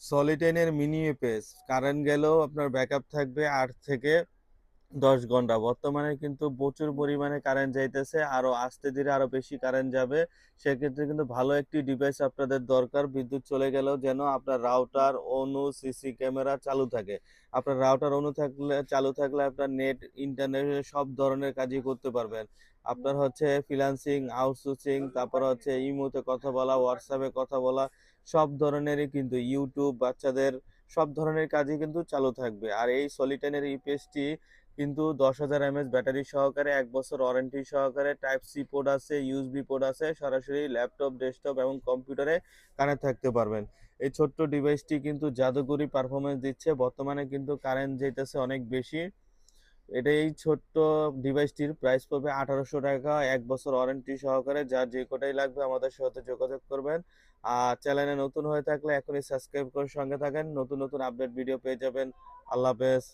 সলিটেনের mini UPS current গেলেও আপনার backup থাকবে 8 থেকে 10 ঘন্টা। বর্তমানে কিন্তু প্রচুর পরিমাণে কারেন্ট যাইতেছে, আরো আস্তে ধীরে আরো বেশি কারেন্ট যাবে। সেক্ষেত্রে কিন্তু ভালো একটি ডিভাইস আপনাদের দরকার, বিদ্যুৎ চলে গেলেও যেন আপনার রাউটার, অনু, সিসি ক্যামেরা চালু থাকে। আপনার রাউটার, অনু থাকলে, চালু থাকলে আপনার নেট, ইন্টারনেট সব ধরনের কাজই করতে পারবেন। আপনার হচ্ছে ফ্রিল্যান্সিং, আউটসোর্সিং, তারপর হচ্ছে ইমোতে কথা বলা, হোয়াটসঅ্যাপে কথা বলা, সব ধরনেরই কিন্তু ইউটিউব, বাচ্চাদের সব ধরনের কাজই কিন্তু চালু থাকবে। আর এই সলিটেনের ইউপিএসটি কিন্তু 10,000 mAh ব্যাটারি সহকারে, 1 বছর ওয়ারেন্টি সহকারে, টাইপ সি পোর্ট আছে, ইউএসবি পোর্ট আছে, সরাসরি ল্যাপটপ, ডেস্কটপ এবং কম্পিউটারে কানেক্ট থাকতে পারবেন। এই ছোট্ট ডিভাইসটি কিন্তু জাদুকরি পারফরমেন্স দিচ্ছে। বর্তমানে কিন্তু কারেন্ট যেতেছে অনেক বেশি। এটা, এই ছোট্ট ডিভাইসটির প্রাইস পড়বে 1800 টাকা, 1 বছর ওয়ারেন্টি সহকারে। যার যে কোটাই লাগবে আমাদের সাথে যোগাযোগ করবেন। আর চ্যানেলে নতুন হয়ে থাকলে এখনই সাবস্ক্রাইব করে সঙ্গে থাকেন, নতুন নতুন আপডেট ভিডিও পেয়ে যাবেন। আল্লাহ হাফেজ।